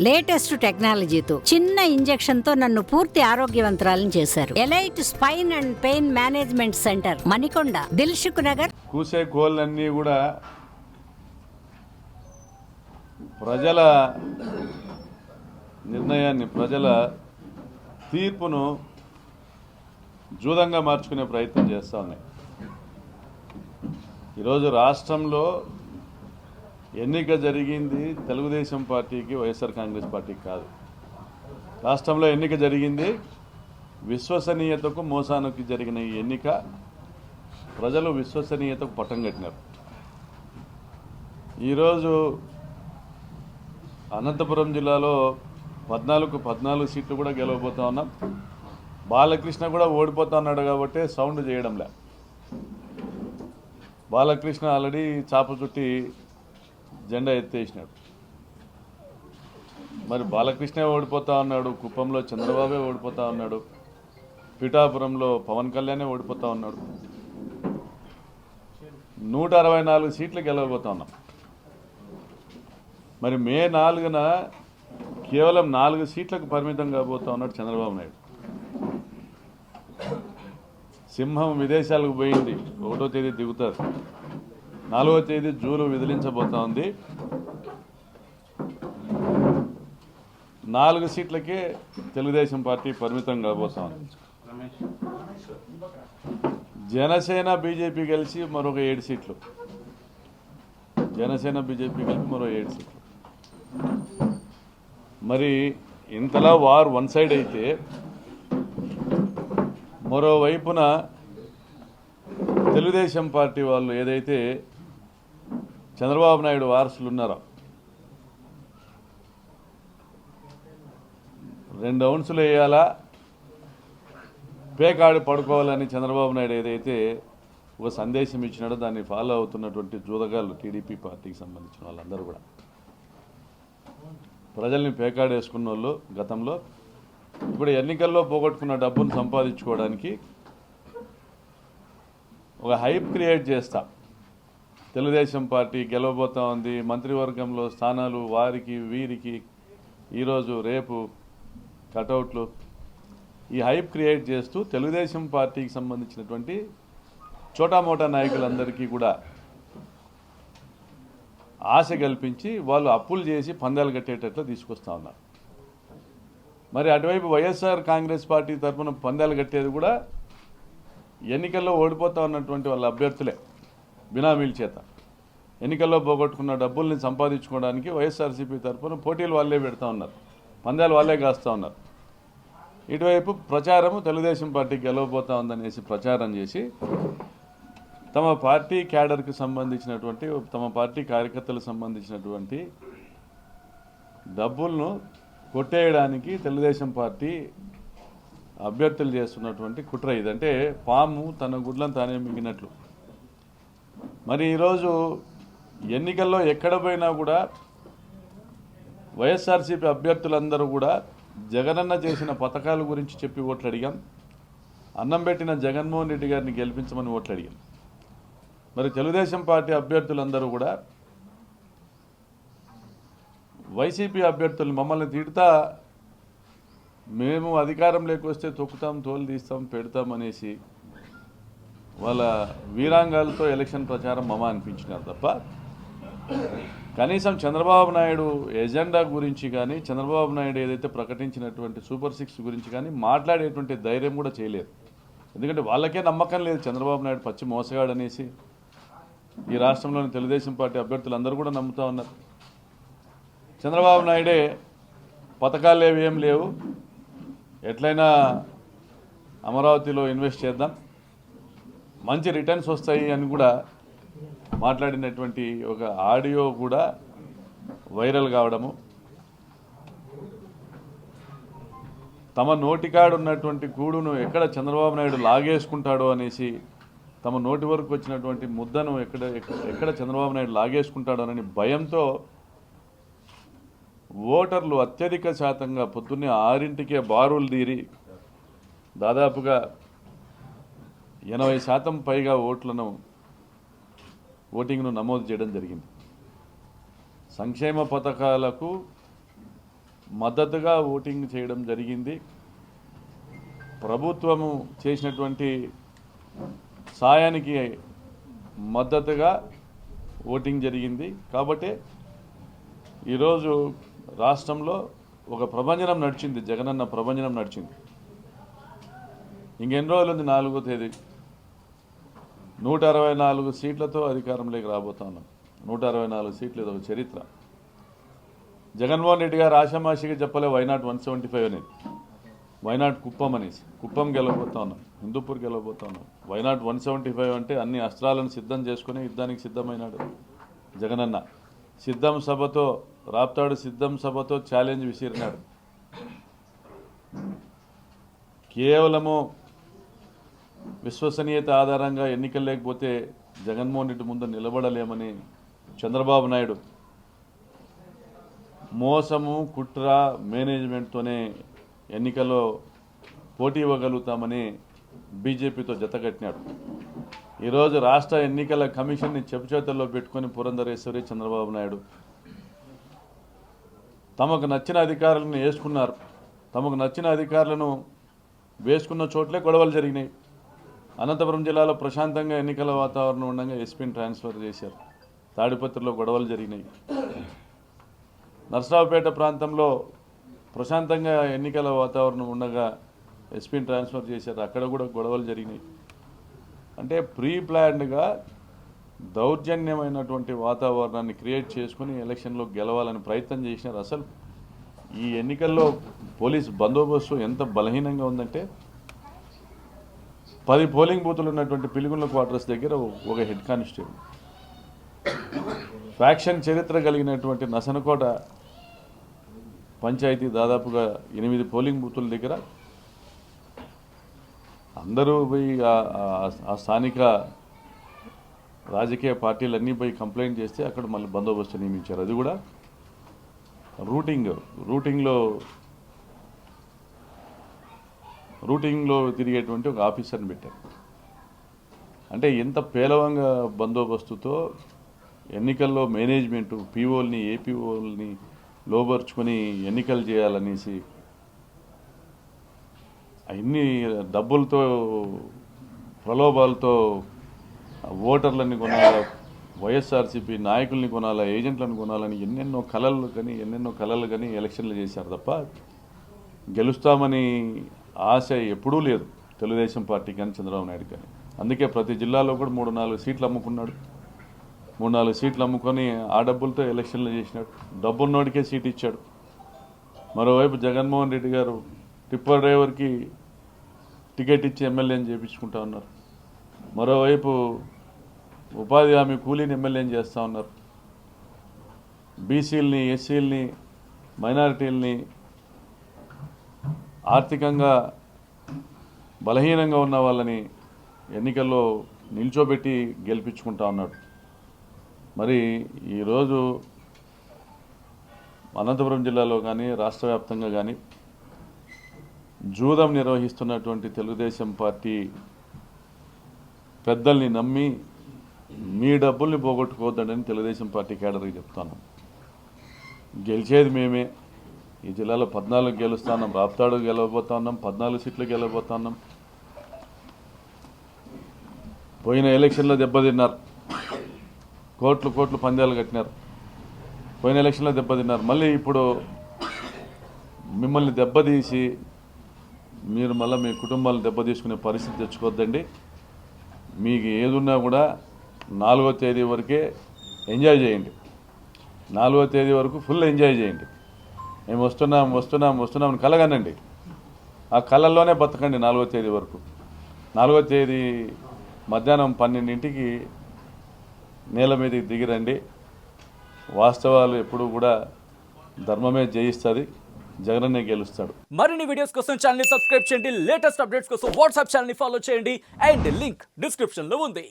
Latest టెక్నాలజీతో చిన్న injection తో నన్ను పూర్తి ఆరోగ్యవంతురాలను చేశారు. Elite spine and pain management centre, Manikonda, Dilsukh Nagar. కూసే కోళ్ళన్నీ కూడా ప్రజల నిర్ణయాన్ని, ప్రజల తీర్పును జూదంగా మార్చుకునే ప్రయత్నం చేస్తూ ఉన్నాయి. ఈరోజు రాష్ట్రంలో ఎన్నిక జరిగింది తెలుగుదేశం పార్టీకి, వైఎస్ఆర్ కాంగ్రెస్ పార్టీకి కాదు. రాష్ట్రంలో ఎన్నిక జరిగింది విశ్వసనీయతకు, మోసానికి జరిగిన ఈ ఎన్నిక ప్రజలు విశ్వసనీయతకు పట్టం కట్టినారు. ఈరోజు అనంతపురం జిల్లాలో 14 సీట్లు కూడా గెలవబోతా ఉన్నాం. బాలకృష్ణ కూడా ఓడిపోతా ఉన్నాడు కాబట్టి సౌండ్ చేయడంలే. బాలకృష్ణ ఆల్రెడీ చాప చుట్టి జెండా ఎత్తేసినాడు. మరి బాలకృష్ణ ఓడిపోతా ఉన్నాడు, కుప్పంలో చంద్రబాబే ఓడిపోతా ఉన్నాడు, పిఠాపురంలో పవన్ కళ్యాణే ఓడిపోతా ఉన్నాడు. 164 సీట్లు గెలవబోతా ఉన్నాం. మరి మే 4న కేవలం 4 సీట్లకు పరిమితం కాబోతా ఉన్నాడు చంద్రబాబు నాయుడు. సింహం విదేశాలకు పోయింది, 1వ తేదీ దిగుతారు. 4వ తేదీ జూలు విదిలించబోతా ఉంది. 4 సీట్లకే తెలుగుదేశం పార్టీ పరిమితం కాబోతా ఉంది. జనసేన బీజేపీ కలిసి మరొక 7 సీట్లు, జనసేన బీజేపీ కలిపి మరో 7 సీట్లు. మరి ఇంతలా వార్ వన్ సైడ్ అయితే, మరోవైపున తెలుగుదేశం పార్టీ వాళ్ళు ఏదైతే చంద్రబాబు నాయుడు వారసులు ఉన్నారో, 2 ఔన్సులు వేయాలా, పేకాడి పడుకోవాలని చంద్రబాబు నాయుడు ఏదైతే ఒక సందేశం ఇచ్చినాడో దాన్ని ఫాలో అవుతున్నటువంటి జూదగాళ్ళు టీడీపీ పార్టీకి సంబంధించిన వాళ్ళందరూ కూడా ప్రజల్ని పేకాడేసుకున్న వాళ్ళు గతంలో, ఇప్పుడు ఎన్నికల్లో పోగొట్టుకున్న డబ్బును సంపాదించుకోవడానికి ఒక హైప్ క్రియేట్ చేస్తా. తెలుగుదేశం పార్టీ గెలవబోతా ఉంది, మంత్రివర్గంలో స్థానాలు వారికి వీరికి, ఈరోజు రేపు కటౌట్లు, ఈ హైప్ క్రియేట్ చేస్తూ తెలుగుదేశం పార్టీకి సంబంధించినటువంటి చోటామోటా నాయకులందరికీ కూడా ఆశ కల్పించి వాళ్ళు అప్పులు చేసి పందాలు కట్టేటట్లు తీసుకొస్తా ఉన్నారు. మరి అటువైపు వైఎస్ఆర్ కాంగ్రెస్ పార్టీ తరఫున పందాలు కట్టేది కూడా ఎన్నికల్లో ఓడిపోతా ఉన్నటువంటి వాళ్ళ అభ్యర్థులే బినామీల చేత. ఎన్నికల్లో పోగొట్టుకున్న డబ్బుల్ని సంపాదించుకోవడానికి వైఎస్ఆర్సీపీ తరఫున పోటీలు వాళ్ళే పెడతా ఉన్నారు, పందాలు వాళ్ళే కాస్తూ ఉన్నారు. ఇటువైపు ప్రచారము తెలుగుదేశం పార్టీకి గెలవబోతా ఉందనేసి ప్రచారం చేసి తమ పార్టీ క్యాడర్కి సంబంధించినటువంటి, తమ పార్టీ కార్యకర్తలకు సంబంధించినటువంటి డబ్బులను కొట్టేయడానికి తెలుగుదేశం పార్టీ అభ్యర్థులు చేస్తున్నటువంటి కుట్ర ఇదంటే పాము తన గుడ్లను తానే మింగినట్లు. మరి ఈరోజు ఎన్నికల్లో ఎక్కడ పోయినా కూడా వైఎస్ఆర్సీపీ అభ్యర్థులందరూ కూడా జగనన్న చేసిన పథకాల గురించి చెప్పి ఓట్లు అడిగాం. అన్నం పెట్టిన జగన్మోహన్ రెడ్డి గారిని గెలిపించమని ఓట్లు అడిగాం. మరి తెలుగుదేశం పార్టీ అభ్యర్థులందరూ కూడా వైసీపీ అభ్యర్థులు మమ్మల్ని తిడతా, మేము అధికారంలోకి వస్తే తొక్కుతాం, తోలు తీస్తాం, పెడతాం అనేసి వాళ్ళ వీరాంగాలతో ఎలక్షన్ ప్రచారం మమ అనిపించినారు తప్ప కనీసం చంద్రబాబు నాయుడు ఎజెండా గురించి కానీ, చంద్రబాబు నాయుడు ఏదైతే ప్రకటించినటువంటి సూపర్ 6 గురించి కానీ మాట్లాడేటువంటి ధైర్యం కూడా చేయలేదు. ఎందుకంటే వాళ్ళకే నమ్మకం లేదు చంద్రబాబు నాయుడు పచ్చి మోసగాడనేసి. ఈ రాష్ట్రంలోని తెలుగుదేశం పార్టీ అభ్యర్థులు అందరూ కూడా నమ్ముతూ ఉన్నారు. చంద్రబాబు నాయుడే పథకాలు ఏం లేవు, ఎట్లయినా అమరావతిలో ఇన్వెస్ట్ చేద్దాం, మంచి రిటర్న్స్ వస్తాయి అని కూడా మాట్లాడినటువంటి ఒక ఆడియో కూడా వైరల్ కావడము, తమ నోటికాడు ఉన్నటువంటి కూడును ఎక్కడ చంద్రబాబు నాయుడు లాగేసుకుంటాడో అనేసి, తమ నోటి వరకు వచ్చినటువంటి ముద్దను ఎక్కడ చంద్రబాబు నాయుడు లాగేసుకుంటాడో అని భయంతో ఓటర్లు అత్యధిక శాతంగా పొద్దున్నే 6ంటికే బారులు తీరి దాదాపుగా 80% పైగా ఓటింగ్ను నమోదు చేయడం జరిగింది. సంక్షేమ పథకాలకు మద్దతుగా ఓటింగ్ చేయడం జరిగింది. ప్రభుత్వము చేసినటువంటి సాయానికి మద్దతుగా ఓటింగ్ జరిగింది. కాబట్టి ఈరోజు రాష్ట్రంలో ఒక ప్రభంజనం నడిచింది, జగనన్న ప్రభంజనం నడిచింది. ఇంకెన్ని రోజులు ఉంది? 4వ తేదీ 164 సీట్లతో అధికారంలోకి రాబోతా ఉన్నాం. 164 సీట్లు, ఇది ఒక చరిత్ర. జగన్మోహన్ రెడ్డి గారు ఆషామాషిగా చెప్పలే వైనాట్ 175 అనేది. వైనాట్ కుప్పం అనేసి, కుప్పం గెలవబోతా ఉన్నాం, హిందూపూర్ గెలవబోతా ఉన్నాం. వైనాట్ 175 అంటే అన్ని అస్త్రాలను సిద్ధం చేసుకుని యుద్ధానికి సిద్ధమైనాడు జగనన్న. సిద్ధం సభతో రాప్తాడు, సిద్ధం సభతో ఛాలెంజ్ విసిరినాడు. కేవలము విశ్వసనీయత ఆధారంగా ఎన్నికలు లేకపోతే జగన్మోహన్ రెడ్డి ముందు నిలబడలేమని చంద్రబాబు నాయుడు మోసము, కుట్ర, మేనేజ్మెంట్తోనే ఎన్నికల్లో పోటీ ఇవ్వగలుగుతామని బీజేపీతో జతకట్టినాడు. ఈరోజు రాష్ట్ర ఎన్నికల కమిషన్ని చెప్పుచేతల్లో పెట్టుకొని పురంధరేశ్వరి, చంద్రబాబు నాయుడు తమకు నచ్చిన అధికారులను వేసుకున్నారు. తమకు నచ్చిన అధికారులను వేసుకున్న చోట్లే గొడవలు జరిగినాయి. అనంతపురం జిల్లాలో ప్రశాంతంగా ఎన్నికల వాతావరణం ఉండగా ఎస్పీని ట్రాన్స్ఫర్ చేశారు. తాడిపత్రిలో గొడవలు జరిగినాయి. నర్సరావుపేట ప్రాంతంలో ప్రశాంతంగా ఎన్నికల వాతావరణం ఉండగా ఎస్పీని ట్రాన్స్ఫర్ చేశారు. అక్కడ కూడా గొడవలు జరిగినాయి. అంటే ప్రీ ప్లాన్డ్గా దౌర్జన్యమైనటువంటి వాతావరణాన్ని క్రియేట్ చేసుకుని ఎలక్షన్లో గెలవాలని ప్రయత్నం చేసినారు. అసలు ఈ ఎన్నికల్లో పోలీస్ బందోబస్తు ఎంత బలహీనంగా ఉందంటే 10 పోలింగ్ బూతులు ఉన్నటువంటి పిలుగుండ్ల క్వార్టర్స్ దగ్గర ఒక హెడ్ కానిస్టేబుల్, ఫ్యాక్షన్ చరిత్ర కలిగినటువంటి నసనకోట పంచాయతీ దాదాపుగా 8 పోలింగ్ బూతుల దగ్గర అందరూ పోయి ఆ స్థానిక రాజకీయ పార్టీలన్నీ పోయి కంప్లైంట్ చేస్తే అక్కడ మళ్ళీ బందోబస్తు నియమించారు. అది కూడా రూటింగ్లో తిరిగేటువంటి ఒక ఆఫీసర్ని పెట్టారు. అంటే ఎంత పేలవంగా బందోబస్తుతో ఎన్నికల్లో మేనేజ్మెంటు పీఓల్ని, ఏపీఓల్ని లోబర్చుకొని ఎన్నికలు చేయాలనేసి అన్ని డబ్బులతో, ప్రలోభాలతో ఓటర్లని కొనాలా, వైఎస్ఆర్సీపీ నాయకుల్ని కొనాలా, ఏజెంట్లను కొనాలని ఎన్నెన్నో కలలు కానీ ఎలక్షన్లు చేశారు తప్ప గెలుస్తామని ఆశ ఎప్పుడూ లేదు తెలుగుదేశం పార్టీ కానీ చంద్రబాబు నాయుడు కానీ. అందుకే ప్రతి జిల్లాలో కూడా 3-4 సీట్లు అమ్ముకున్నాడు. 3-4 సీట్లు అమ్ముకొని ఆ డబ్బులతో ఎలక్షన్లు చేసినాడు. డబ్బున్నోడికే సీట్ ఇచ్చాడు. మరోవైపు జగన్మోహన్ రెడ్డి గారు టిప్పర్ డ్రైవర్కి టికెట్ ఇచ్చి ఎమ్మెల్యేని చేయించుకుంటా ఉన్నారు. మరోవైపు ఉపాధి హామీ కూలీని ఎమ్మెల్యేని చేస్తూ ఉన్నారు. బీసీలని, ఎస్సీలని, మైనారిటీలని, ఆర్థికంగా బలహీనంగా ఉన్న వాళ్ళని ఎన్నికల్లో నిల్చోబెట్టి గెలిపించుకుంటా ఉన్నాడు. మరి ఈరోజు అనంతపురం జిల్లాలో కానీ రాష్ట్ర వ్యాప్తంగా కానీ జూదం నిర్వహిస్తున్నటువంటి తెలుగుదేశం పార్టీ పెద్దల్ని నమ్మి మీ డబ్బుల్ని పోగొట్టుకోవద్దని తెలుగుదేశం పార్టీ కేడర్కి చెప్తాను. గెలిచేది మేమే. ఈ జిల్లాలో 14 గెలుస్తున్నాం, రాప్తాడు గెలవబోతా ఉన్నాం, 14 సీట్లు గెలవబోతా ఉన్నాం. పోయిన ఎలక్షన్లో దెబ్బతిన్నారు, కోట్లు పందాలు కట్టినారు. పోయిన ఎలక్షన్లో దెబ్బతిన్నారు. మళ్ళీ ఇప్పుడు మిమ్మల్ని దెబ్బతీసి మీరు మళ్ళీ మీ కుటుంబాలను దెబ్బతీసుకునే పరిస్థితి తెచ్చుకోవద్దండి. మీకు ఏదున్నా కూడా 4వ తేదీ వరకే ఎంజాయ్ చేయండి. 4వ తేదీ వరకు ఫుల్ ఎంజాయ్ చేయండి. మేము వస్తున్నాం కలగనండి. ఆ కళల్లోనే బతకండి 4వ తేదీ వరకు. 4వ తేదీ మధ్యాహ్నం 12ంటికి నేల మీదకి దిగిరండి. వాస్తవాలు ఎప్పుడు కూడా ధర్మమే జయిస్తుంది, జగనన్నే గెలుస్తాడు. మరిన్ని వీడియోస్ కోసం ఛానల్ ని సబ్స్క్రైబ్ చేయండి. లేటెస్ట్ అప్డేట్స్ కోసం వాట్సాప్ ఛానల్ ని ఫాలో చేయండి. అండ్ లింక్ డిస్క్రిప్షన్ లో ఉంది.